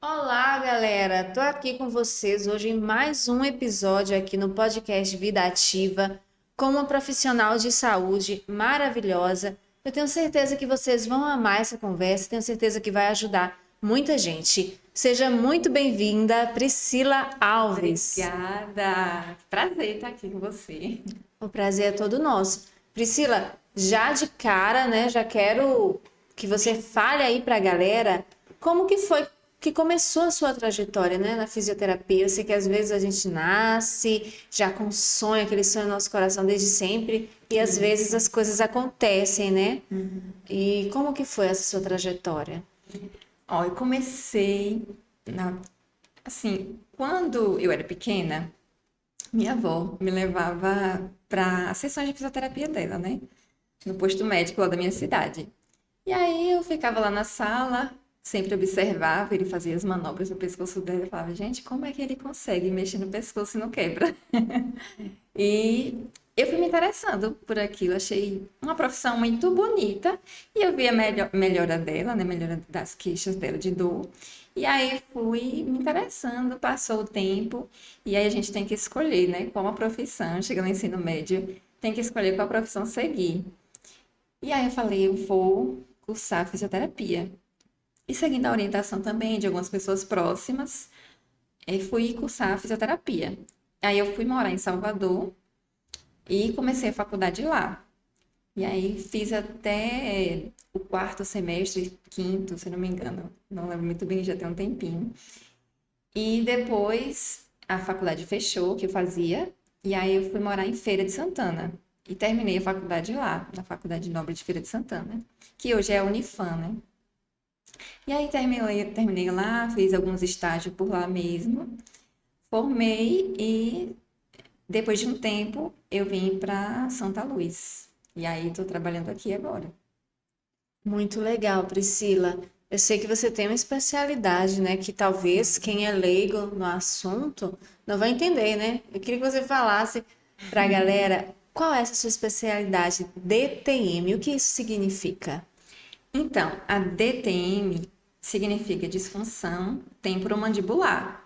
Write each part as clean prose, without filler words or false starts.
Olá, galera! Tô aqui com vocês hoje em mais um episódio aqui no podcast Vida Ativa com uma profissional de saúde maravilhosa. Eu tenho certeza que vocês vão amar essa conversa, tenho certeza que vai ajudar muita gente. Seja muito bem-vinda, Priscila Alves. Obrigada. Prazer estar aqui com você. O prazer é todo nosso. Priscila, já de cara, né? Já quero que você fale aí pra galera como que foi que começou a sua trajetória, né, na fisioterapia. Eu sei que às vezes a gente nasce já com um sonho, aquele sonho no nosso coração desde sempre, e às vezes as coisas acontecem, né? E como que foi essa sua trajetória? Ó, eu comecei quando eu era pequena, minha avó me levava para as sessões de fisioterapia dela, né? No posto médico lá da minha cidade. E aí eu ficava lá na sala, sempre observava, ele fazia as manobras no pescoço dela e falava, gente, como é que ele consegue mexer no pescoço e não quebra? E eu fui me interessando por aquilo, achei uma profissão muito bonita e eu vi a melhora dela, né, melhora das queixas dela de dor. E aí fui me interessando, passou o tempo e aí a gente tem que escolher, né, qual a profissão, chega no ensino médio, tem que escolher qual profissão seguir. E aí eu falei, eu vou cursar fisioterapia. E seguindo a orientação também de algumas pessoas próximas, fui cursar fisioterapia. Aí eu fui morar em Salvador e comecei a faculdade lá. E aí fiz até o quarto semestre, quinto, se não me engano. Não lembro muito bem, já tem um tempinho. E depois a faculdade fechou, que eu fazia. E aí eu fui morar em Feira de Santana. E terminei a faculdade lá, na Faculdade Nobre de Feira de Santana, que hoje é a Unifam, né? E aí terminei lá, fiz alguns estágios por lá mesmo. Formei e depois de um tempo, eu vim para Santa Luz. E aí, estou trabalhando aqui agora. Muito legal, Priscila. Eu sei que você tem uma especialidade, né? Que talvez quem é leigo no assunto não vai entender, né? Eu queria que você falasse para a galera qual é essa sua especialidade, DTM, o que isso significa? Então, a DTM significa disfunção temporomandibular.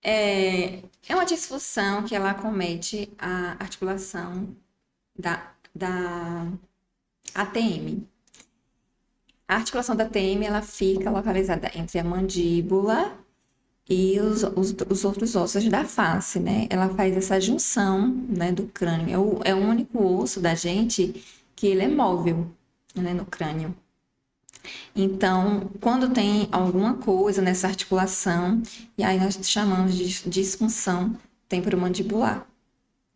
É uma disfunção que ela acomete a articulação da ATM. A articulação da ATM ela fica localizada entre a mandíbula e os outros ossos da face, né? Ela faz essa junção, né, do crânio. É o único osso da gente que ele é móvel, né, no crânio. Então, quando tem alguma coisa nessa articulação, e aí nós chamamos de disfunção temporomandibular.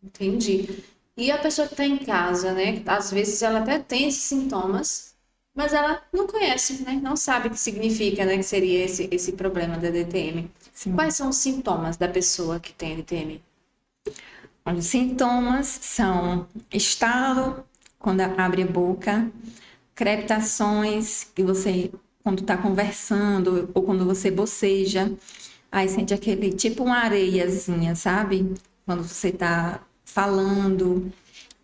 Entendi. E a pessoa que está em casa, né? Às vezes ela até tem esses sintomas, mas ela não conhece, né? Não sabe o que significa, né? Que seria esse problema da DTM. Sim. Quais são os sintomas da pessoa que tem DTM? Olha, os sintomas são estalo, quando abre a boca, crepitações, que você, quando está conversando, ou quando você boceja, aí sente aquele, tipo uma areiazinha, sabe? Quando você está falando,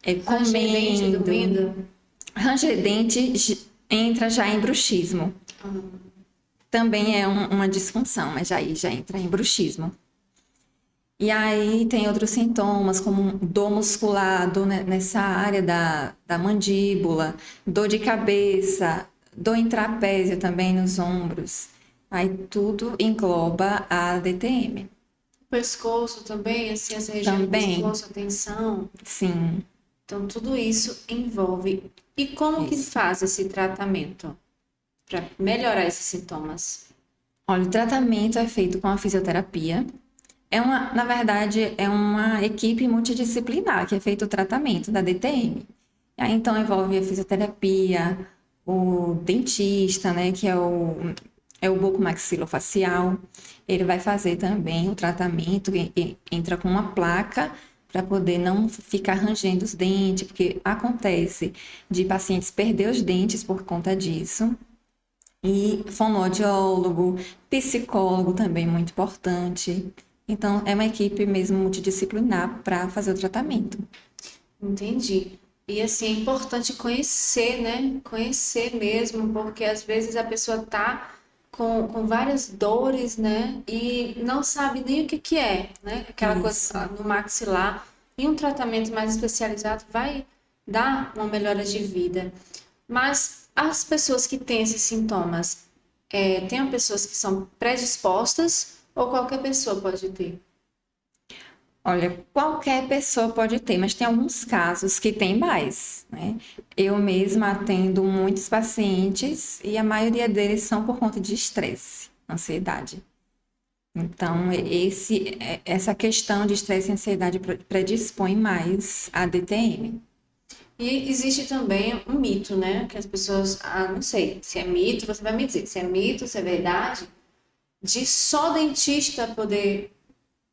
Ranger dente comendo. dormindo? Ranger dente entra já em bruxismo. Também é uma disfunção, mas aí já entra em bruxismo. E aí tem outros sintomas, como dor muscular, dor nessa área da mandíbula, dor de cabeça, dor em trapézio também nos ombros. Aí tudo engloba a DTM. Pescoço também, assim, essa região do Também, pescoço, a tensão. sim, Então, tudo isso envolve. E como que isso. faz esse tratamento para melhorar esses sintomas? Olha, o tratamento é feito com a fisioterapia. Na verdade, é uma equipe multidisciplinar que é feito o tratamento da DTM. Aí, então, envolve a fisioterapia, o dentista, né, que é o bucomaxilofacial. Ele vai fazer também o tratamento, e entra com uma placa para poder não ficar rangendo os dentes, porque acontece de pacientes perder os dentes por conta disso. E fonoaudiólogo, psicólogo também muito importante. Então, é uma equipe mesmo multidisciplinar para fazer o tratamento. Entendi. E assim, é importante conhecer, né? Conhecer mesmo, porque às vezes a pessoa tá com várias dores, né? E não sabe nem o que que é, né? Aquela Isso. coisa no maxilar. E um tratamento mais especializado vai dar uma melhora de vida. Mas as pessoas que têm esses sintomas, tem pessoas que são predispostas ou qualquer pessoa pode ter? Olha, qualquer pessoa pode ter, mas tem alguns casos que tem mais, né? Eu mesma atendo muitos pacientes e a maioria deles são por conta de estresse, ansiedade. Então, essa questão de estresse e ansiedade predispõe mais a DTM. E existe também um mito, né? Que as pessoas, não sei, se é mito, você vai me dizer, se é mito, se é verdade, de só dentista poder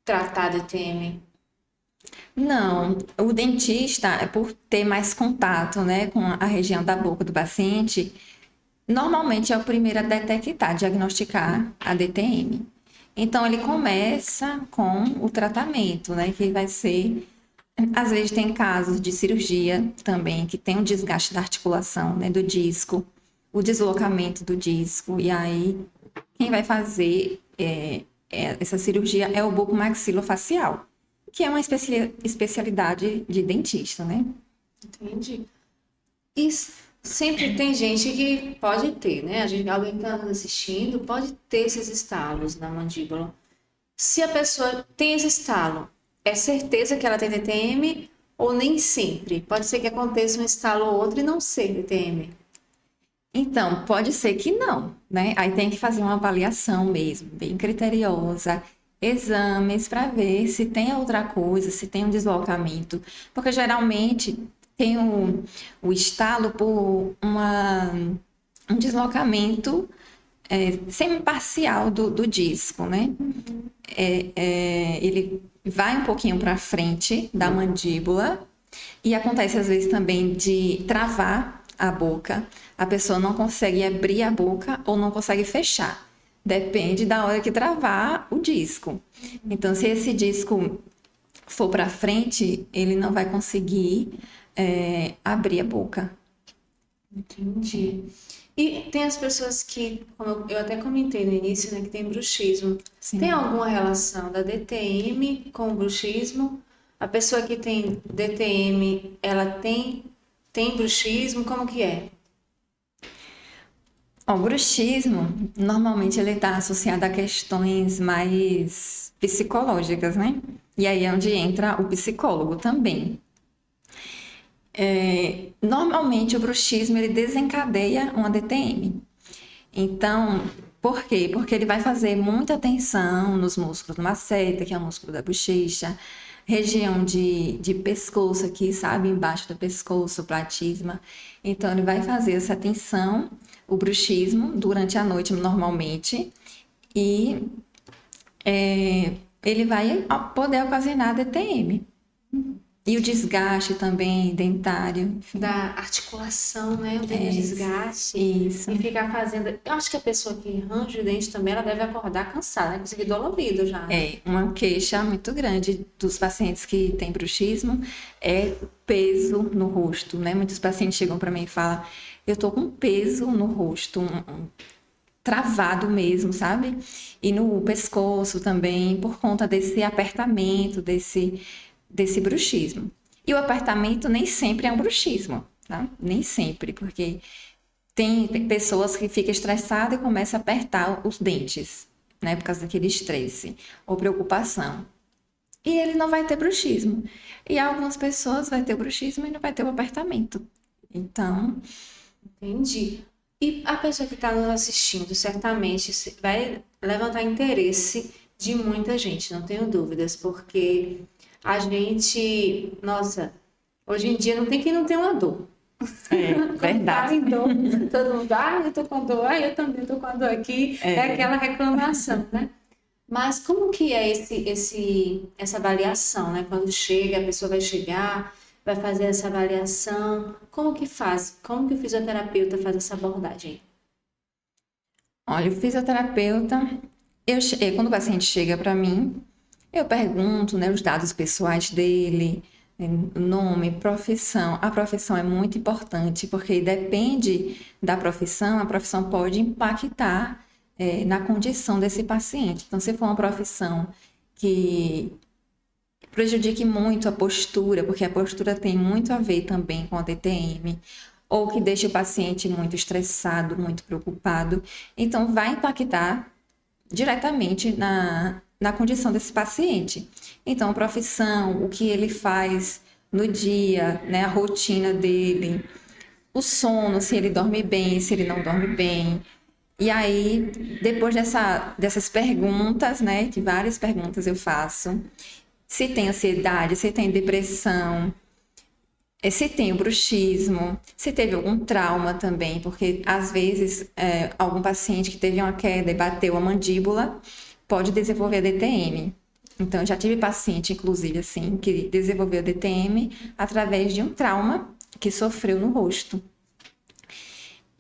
tratar DTM. Não, o dentista, por ter mais contato, né, com a região da boca do paciente, normalmente é o primeiro a detectar, diagnosticar a DTM. Então, ele começa com o tratamento, né, que vai ser. Às vezes, tem casos de cirurgia também, que tem um desgaste da articulação, né, do disco, o deslocamento do disco, e aí quem vai fazer essa cirurgia é o bucomaxilofacial, que é uma especialidade de dentista, né? Entende? E sempre tem gente que pode ter, né? Alguém que está nos assistindo pode ter esses estalos na mandíbula. Se a pessoa tem esse estalo, é certeza que ela tem DTM ou nem sempre? Pode ser que aconteça um estalo ou outro e não ser DTM. Então, pode ser que não, né? Aí tem que fazer uma avaliação mesmo, bem criteriosa, exames para ver se tem outra coisa, se tem um deslocamento, porque geralmente tem o estalo por um deslocamento semi-parcial do disco, né? Ele vai um pouquinho para frente da mandíbula e acontece às vezes também de travar a boca. A pessoa não consegue abrir a boca ou não consegue fechar. Depende da hora que travar o disco. Então, se esse disco for para frente, ele não vai conseguir abrir a boca. Entendi. E tem as pessoas que, como eu até comentei no início, né, que tem bruxismo. Tem Sim. alguma relação da DTM com o bruxismo? A pessoa que tem DTM, ela tem bruxismo? Como que é? O bruxismo, normalmente ele está associado a questões mais psicológicas, né? E aí é onde entra o psicólogo também. Normalmente o bruxismo ele desencadeia uma DTM. Então, por quê? Porque ele vai fazer muita tensão nos músculos do masseter, que é o músculo da bochecha, região de pescoço aqui, sabe? Embaixo do pescoço, platisma. Então, ele vai fazer essa tensão, o bruxismo, durante a noite normalmente, e ele vai poder ocasionar DTM. E o desgaste também dentário, enfim. Da articulação, né? O desgaste. Isso. E ficar fazendo. Eu acho que a pessoa que range o dente também, ela deve acordar cansada, né? Conseguir dolorido já. É uma queixa muito grande dos pacientes que têm bruxismo é peso no rosto, né? Muitos pacientes chegam para mim e falam, eu tô com peso no rosto, travado mesmo, sabe? E no pescoço também, por conta desse apertamento, desse bruxismo. E o apertamento nem sempre é um bruxismo, tá? Nem sempre, porque tem pessoas que ficam estressadas e começam a apertar os dentes, né? Por causa daquele estresse ou preocupação. E ele não vai ter bruxismo. E algumas pessoas vai ter bruxismo e não vai ter o apertamento. Então, Entendi. E a pessoa que está nos assistindo, certamente vai levantar interesse de muita gente, não tenho dúvidas, porque a gente, nossa, hoje em dia não tem quem não tenha uma dor. Quando fala verdade. em dor, todo mundo, eu tô com dor, eu também tô com a dor aqui, é aquela reclamação, né? Mas como que é essa avaliação, né? Quando chega, a pessoa vai chegar, vai fazer essa avaliação, como que faz? Como que o fisioterapeuta faz essa abordagem? Olha, o fisioterapeuta, quando o paciente chega para mim, eu pergunto, né, os dados pessoais dele, nome, profissão. A profissão é muito importante porque depende da profissão, a profissão pode impactar na condição desse paciente. Então, se for uma profissão que prejudique muito a postura, porque a postura tem muito a ver também com a DTM, ou que deixe o paciente muito estressado, muito preocupado, então vai impactar diretamente na condição desse paciente. Então, a profissão, o que ele faz no dia, né, a rotina dele, o sono, se ele dorme bem, se ele não dorme bem. E aí, depois dessas perguntas, né, que várias perguntas eu faço, se tem ansiedade, se tem depressão, se tem o bruxismo, se teve algum trauma também, porque às vezes algum paciente que teve uma queda e bateu a mandíbula pode desenvolver DTM. Então, eu já tive paciente, inclusive, assim, que desenvolveu DTM através de um trauma que sofreu no rosto.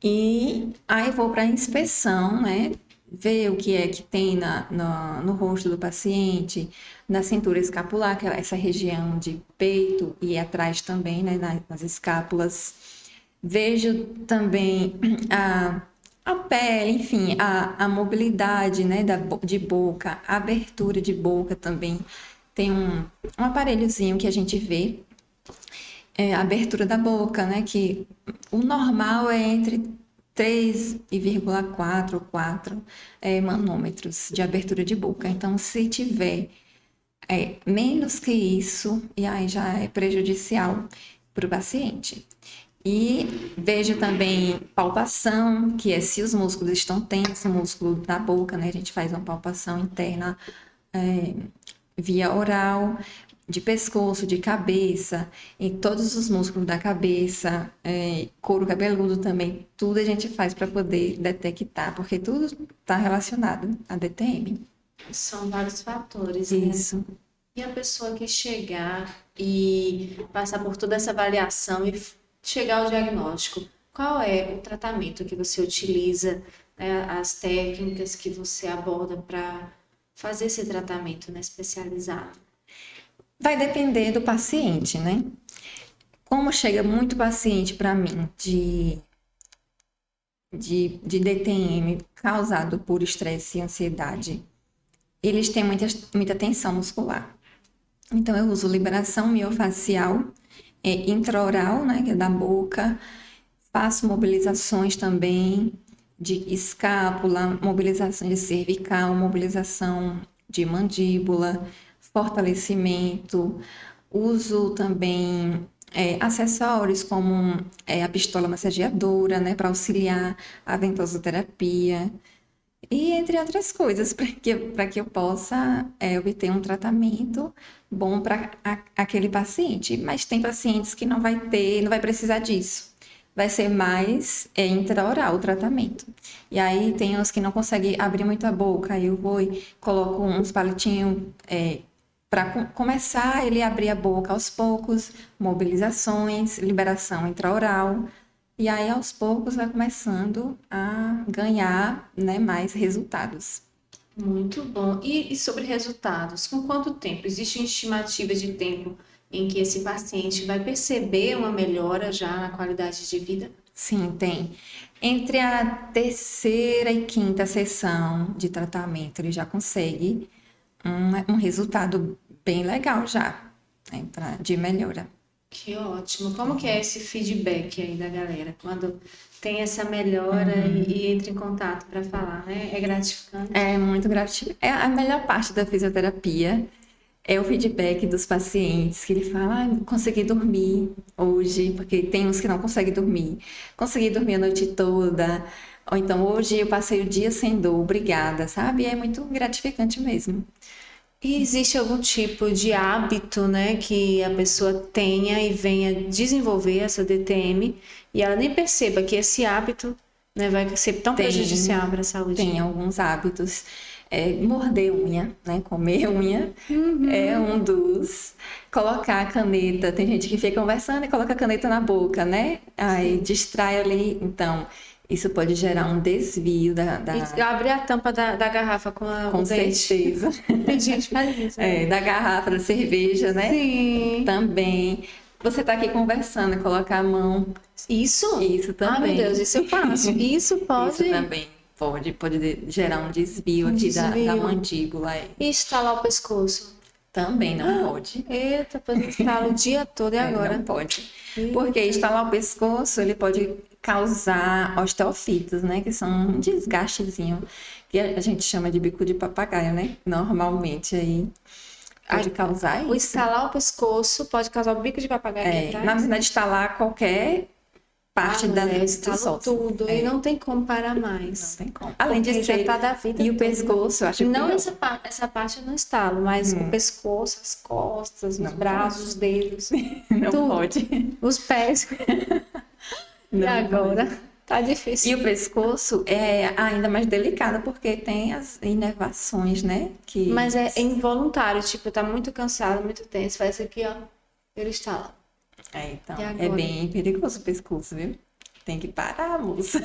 E aí vou para a inspeção, né? Ver o que é que tem no rosto do paciente, na cintura escapular, que é essa região de peito e atrás também, né? Nas escápulas. Vejo também a pele, enfim, a mobilidade, né? De boca, a abertura de boca também. Tem um aparelhozinho que a gente vê, a abertura da boca, né? Que o normal é entre 3,4 ou 4 manômetros de abertura de boca. Então, se tiver menos que isso, e aí já é prejudicial para o paciente. E vejo também palpação, que é se os músculos estão tensos, o músculo da boca, né? A gente faz uma palpação interna via oral, de pescoço, de cabeça, em todos os músculos da cabeça, couro cabeludo também, tudo a gente faz para poder detectar, porque tudo está relacionado à DTM. São vários fatores, né? Isso. E a pessoa que chegar e passar por toda essa avaliação e chegar ao diagnóstico, qual é o tratamento que você utiliza, né, as técnicas que você aborda para fazer esse tratamento, né, especializado? Vai depender do paciente, né? Como chega muito paciente para mim de DTM causado por estresse e ansiedade, eles têm muita tensão muscular. Então, eu uso liberação miofacial, intraoral, né, que é da boca, faço mobilizações também de escápula, mobilização de cervical, mobilização de mandíbula, fortalecimento, uso também acessórios como a pistola massageadora, né, para auxiliar a ventosoterapia, e entre outras coisas, para que eu possa obter um tratamento bom para aquele paciente. Mas tem pacientes que não vai precisar disso. Vai ser mais intraoral o tratamento. E aí tem os que não conseguem abrir muito a boca, aí eu vou e coloco uns palitinhos para começar ele a abrir a boca aos poucos, mobilizações, liberação intraoral. E aí, aos poucos, vai começando a ganhar, né, mais resultados. Muito bom. E sobre resultados, com quanto tempo? Existe uma estimativa de tempo em que esse paciente vai perceber uma melhora já na qualidade de vida? Sim, tem. Entre a terceira e quinta sessão de tratamento, ele já consegue um resultado bem legal já, né, de melhora. Que ótimo. Como que é esse feedback aí da galera? Quando tem essa melhora e entra em contato para falar, né? É gratificante? É muito gratificante. É a melhor parte da fisioterapia é o feedback dos pacientes, que ele fala, consegui dormir hoje, porque tem uns que não conseguem dormir. Consegui dormir a noite toda. Ou então, hoje eu passei o dia sem dor, obrigada, sabe? É muito gratificante mesmo. E existe algum tipo de hábito, né, que a pessoa tenha e venha desenvolver essa DTM e ela nem perceba que esse hábito, né, vai ser tão prejudicial para a saúde? Tem alguns hábitos. Morder unha, né? Comer unha é um dos. Colocar a caneta. Tem gente que fica conversando e coloca a caneta na boca, né? Aí distrai ali. Então, isso pode gerar um desvio E abrir a tampa da garrafa com Com o dente. certeza. Tem gente que faz isso, né? Da garrafa da cerveja, né? Sim. Também. Você tá aqui conversando e colocar a mão. Isso? Isso Ah, meu também. Deus, isso eu faço. Isso pode. Isso também. Pode gerar um desvio aqui da desvio. mandíbula. E estalar o pescoço? Também não pode. Eita, pois instala o dia todo e agora? Não pode. Porque estalar o pescoço, ele pode causar osteofitos, né? Que são um desgastezinho, que a gente chama de bico de papagaio, né? Normalmente aí pode causar O isso. estalar o pescoço pode causar o bico de papagaio aqui atrás? Na verdade, estalar qualquer parte mulher, dos estalo ossos. tudo e não tem como parar mais. Não tem como. Além de Porque já ser... tá da vida E o toda. pescoço, eu acho Não pior. essa parte eu não estalo, mas o pescoço, as costas, os braços, os dedos, Não tudo. pode. Os pés. E Não agora? pode. Tá E difícil. o pescoço é ainda mais delicado, porque tem as inervações, né? Que... Mas é involuntário, tipo, tá muito cansado, muito tenso, faz isso aqui, ó, ele estala. então, E é agora? bem perigoso o pescoço, viu? Tem que parar, moça.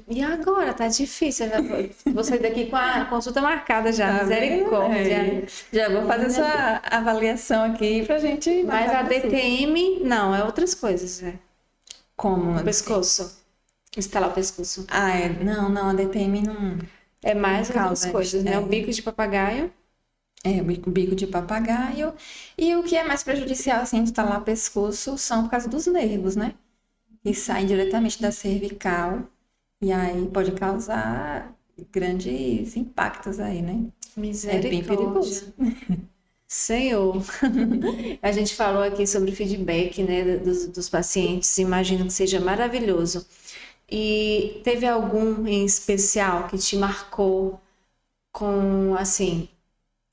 E agora? Tá difícil. Eu vou sair daqui com a consulta marcada já. Tá vendo? Misericórdia. Já vou fazer essa avaliação aqui pra gente Mas marcar a consulta. DTM, não, é outras coisas, né? Como? O pescoço. Instalar o pescoço. Não, a DTM não... É mais Não outras causa, coisas, né? O bico de papagaio. É, o bico de papagaio. E o que é mais prejudicial, assim, de estalar o pescoço são por causa dos nervos, né? Que saem diretamente da cervical. E aí pode causar grandes impactos aí, né? É bem perigoso. Senhor, a gente falou aqui sobre feedback, né, dos pacientes, imagino que seja maravilhoso. E teve algum em especial que te marcou com, assim,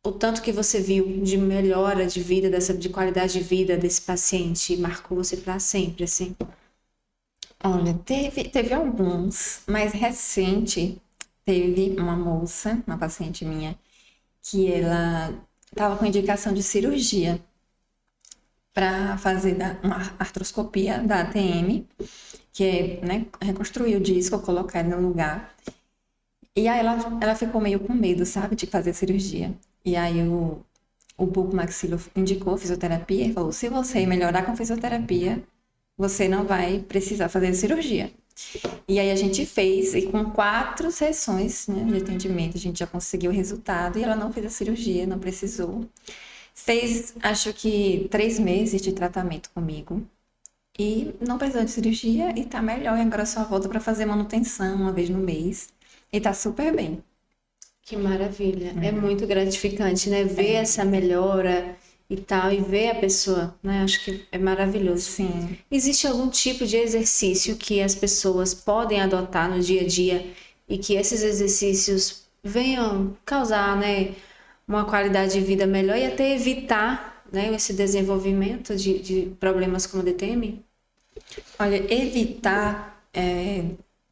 o tanto que você viu de melhora de vida, de qualidade de vida desse paciente, marcou você para sempre, assim? Olha, teve alguns, mas recente teve uma moça, uma paciente minha, que ela estava com indicação de cirurgia para fazer uma artroscopia da ATM, que é, né, reconstruir o disco, colocar ele no lugar. E aí ela ficou meio com medo, sabe, de fazer cirurgia. E aí o bucomaxilo indicou fisioterapia e falou: se você melhorar com fisioterapia, você não vai precisar fazer cirurgia. E aí a gente fez, e com 4 sessões, né, de atendimento, a gente já conseguiu o resultado, e ela não fez a cirurgia, não precisou. Fez, acho que 3 meses de tratamento comigo, e não precisou de cirurgia, e tá melhor, e agora só volta para fazer manutenção uma vez no mês, e tá super bem. Que maravilha. É muito gratificante, né? Ver essa melhora e tal, e ver a pessoa, né? Acho que é maravilhoso. Sim. Existe algum tipo de exercício que as pessoas podem adotar no dia a dia e que esses exercícios venham causar, né, uma qualidade de vida melhor e até evitar, né, esse desenvolvimento de problemas como DTM? Olha, evitar,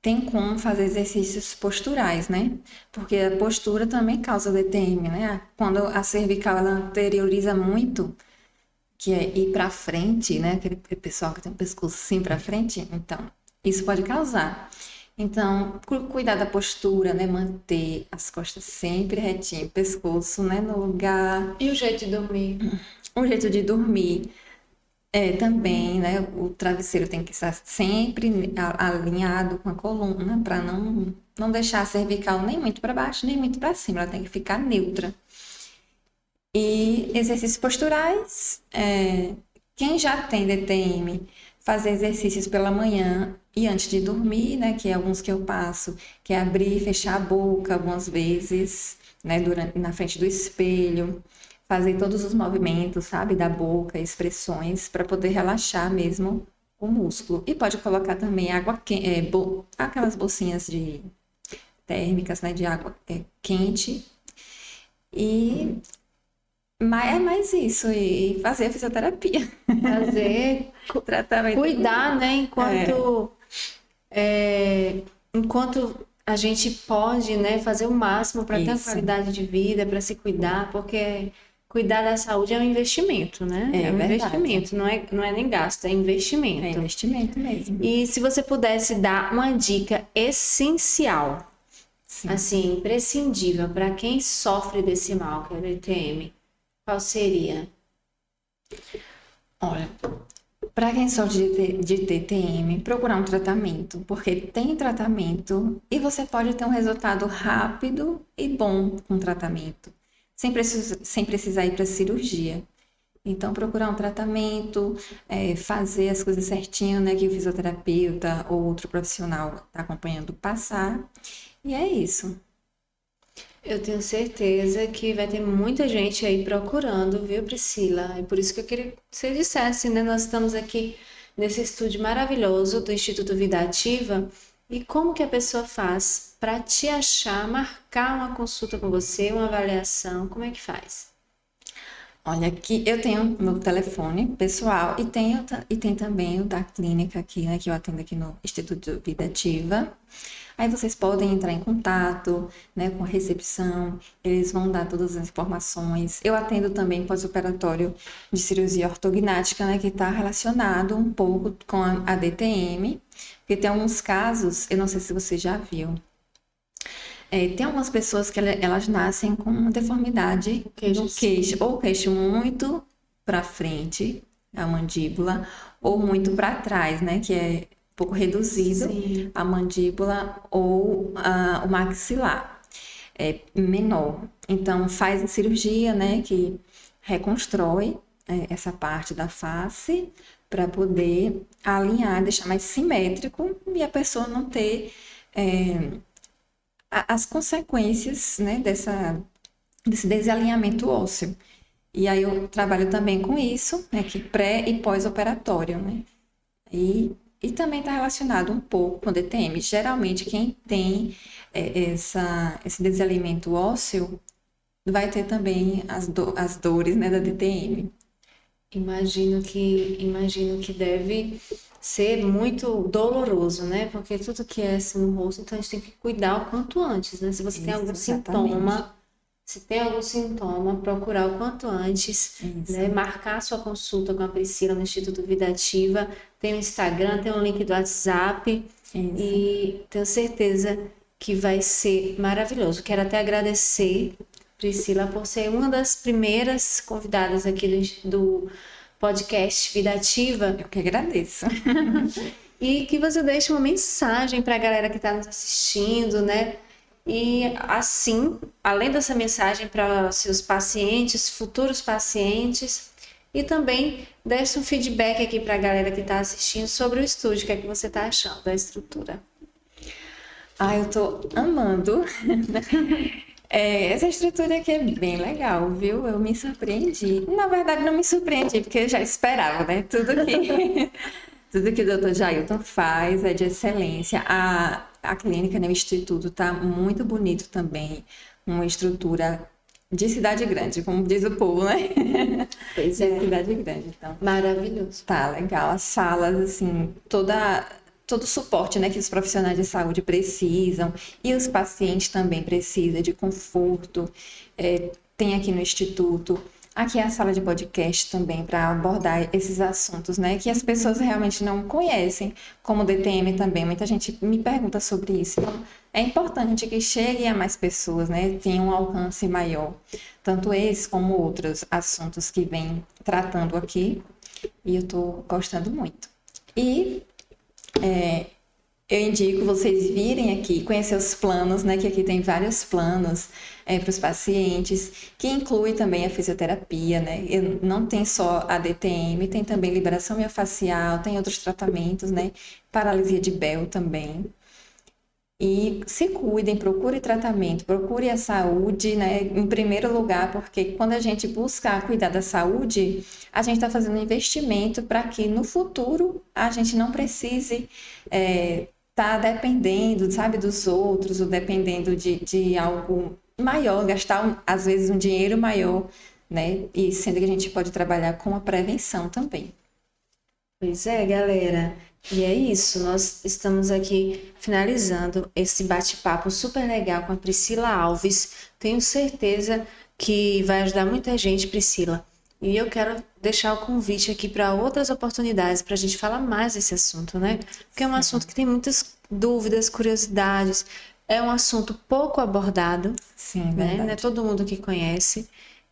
tem como fazer exercícios posturais, né? Porque a postura também causa DTM, né? Quando a cervical ela anterioriza muito, que é ir para frente, né? Aquele pessoal que tem o pescoço assim para frente, então isso pode causar. Então, cuidar da postura, né? Manter as costas sempre retinho, o pescoço, né, no lugar. E o jeito de dormir? Um jeito de dormir. Também, né? O travesseiro tem que estar sempre alinhado com a coluna para não deixar a cervical nem muito para baixo, nem muito para cima. Ela tem que ficar neutra. E exercícios posturais, quem já tem DTM, fazer exercícios pela manhã e antes de dormir, né? Que é alguns que eu passo, que é abrir e fechar a boca algumas vezes, né? Na frente do espelho. Fazer todos os movimentos, sabe, da boca, expressões, para poder relaxar mesmo o músculo. E pode colocar também água quente, aquelas bolsinhas térmicas, né, de água quente. E é mais isso, e fazer a fisioterapia. Fazer, Tratamento. cuidar, né, enquanto a gente pode, né, fazer o máximo para ter uma Isso. qualidade de vida, para se cuidar, porque cuidar da saúde é um investimento, né? É um verdade. investimento, não é nem gasto, é investimento. É investimento mesmo. E se você pudesse dar uma dica essencial, Sim. assim, imprescindível para quem sofre desse mal, que é o DTM, qual seria? Olha, Para quem sofre de TTM, procurar um tratamento, porque tem tratamento e você pode ter um resultado rápido e bom com o tratamento, sem precisar ir para cirurgia. Então, procurar um tratamento, fazer as coisas certinho, né, que o fisioterapeuta ou outro profissional está acompanhando passar. E é isso. Eu tenho certeza que vai ter muita gente aí procurando, viu, Priscila? É por isso que eu queria que você dissesse, né? Nós estamos aqui nesse estúdio maravilhoso do Instituto Vida Ativa. E como que a pessoa faz para te achar, marcar uma consulta com você, uma avaliação? Como é que faz? Olha, aqui eu tenho meu telefone pessoal e tem também o da clínica aqui, né, que eu atendo aqui no Instituto Vida Ativa. Aí vocês podem entrar em contato, né, com a recepção, eles vão dar todas as informações. Eu atendo também pós-operatório de cirurgia ortognática, né, que está relacionado um pouco com a DTM, porque tem alguns casos, eu não sei se você já viu, tem algumas pessoas que elas nascem com uma deformidade no queixo, ou o queixo muito para frente, a mandíbula, ou muito para trás, né, que é um pouco reduzido, Sim. a mandíbula ou o maxilar, é menor. Então faz a cirurgia, né, que reconstrói essa parte da face para poder alinhar, deixar mais simétrico e a pessoa não ter as consequências, né, desse desalinhamento ósseo. E aí eu trabalho também com isso, né, que pré e pós-operatório, né? E também está relacionado um pouco com DTM. Geralmente quem tem esse desalinhamento ósseo vai ter também as dores, né, da DTM. Imagino que deve ser muito doloroso, né? Porque tudo que é assim no rosto, então a gente tem que cuidar o quanto antes, né? Se você tem Isso, algum exatamente. sintoma, se tem algum sintoma, procurar o quanto antes, Isso, né? Marcar sua consulta com a Priscila no Instituto Vida Ativa. Tem o Instagram, tem o link do WhatsApp isso. e tenho certeza que vai ser maravilhoso. Quero até agradecer, Priscila, por ser uma das primeiras convidadas aqui do podcast Vida Ativa Eu que agradeço. e que você deixe uma mensagem para a galera que está nos assistindo, né? E assim, além dessa mensagem para seus pacientes, futuros pacientes, e também deixe um feedback aqui para a galera que está assistindo sobre o estúdio, o que é que você está achando da estrutura. Ah, eu tô amando. Essa estrutura aqui é bem legal, viu? Eu me surpreendi. Na verdade, não me surpreendi, porque eu já esperava, né? Tudo que o doutor Jailton faz é de excelência. A clínica, né, o instituto, tá muito bonito também. Uma estrutura de cidade grande, como diz o povo, né? Pois De é, cidade grande. Então, maravilhoso. tá legal. As salas, assim, todo o suporte, né, que os profissionais de saúde precisam e os pacientes também precisam de conforto. Tem aqui no Instituto. Aqui é a sala de podcast também para abordar esses assuntos, né, que as pessoas realmente não conhecem, como o DTM também. Muita gente me pergunta sobre isso. Então, é importante que chegue a mais pessoas, né, tenha um alcance maior. Tanto esse como outros assuntos que vem tratando aqui. E eu estou gostando muito. E eu indico vocês virem aqui, conhecer os planos, né? Que aqui tem vários planos para os pacientes, que inclui também a fisioterapia, né? Não tem só a DTM, tem também liberação miofascial, tem outros tratamentos, né? Paralisia de Bell também. E se cuidem, procure tratamento, procure a saúde, né, em primeiro lugar, porque quando a gente busca cuidar da saúde, a gente está fazendo um investimento para que no futuro a gente não precise estar dependendo, sabe, dos outros, ou dependendo de algo maior, gastar às vezes um dinheiro maior, né, e sendo que a gente pode trabalhar com a prevenção também. Pois é, galera. E é isso, nós estamos aqui finalizando esse bate-papo super legal com a Priscila Alves. Tenho certeza que vai ajudar muita gente, Priscila. E eu quero deixar o convite aqui para outras oportunidades para a gente falar mais desse assunto, né? Porque é um assunto que tem muitas dúvidas, curiosidades. É um assunto pouco abordado, Sim, né? Não é verdade. todo mundo que conhece.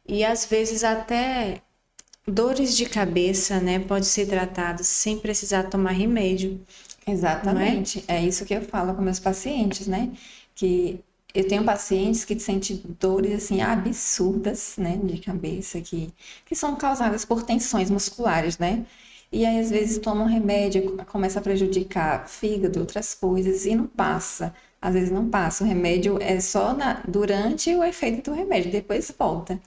E às vezes até dores de cabeça, né, pode ser tratado sem precisar tomar remédio, não é? Exatamente. É isso que eu falo com meus pacientes, né? Que eu tenho pacientes que sentem dores assim absurdas, né, de cabeça que são causadas por tensões musculares, né? E aí às vezes tomam remédio, começa a prejudicar fígado, outras coisas e não passa. Às vezes não passa. O remédio é só durante o efeito do remédio, depois volta.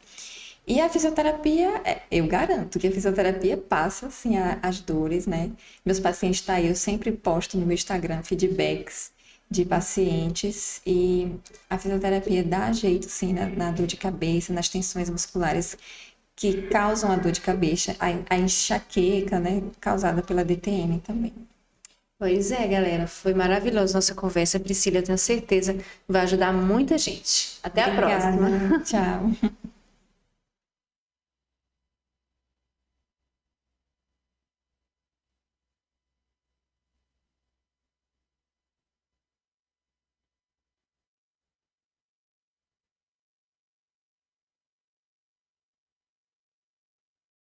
E a fisioterapia, eu garanto que a fisioterapia passa, assim, as dores, né? Meus pacientes estão aí, eu sempre posto no meu Instagram feedbacks de pacientes e a fisioterapia dá jeito, sim, na dor de cabeça, nas tensões musculares que causam a dor de cabeça, a enxaqueca, né? Causada pela DTM também. Pois é, galera, foi maravilhosa nossa conversa, Priscila, eu tenho certeza que vai ajudar muita gente. Até a próxima. Obrigada, tchau.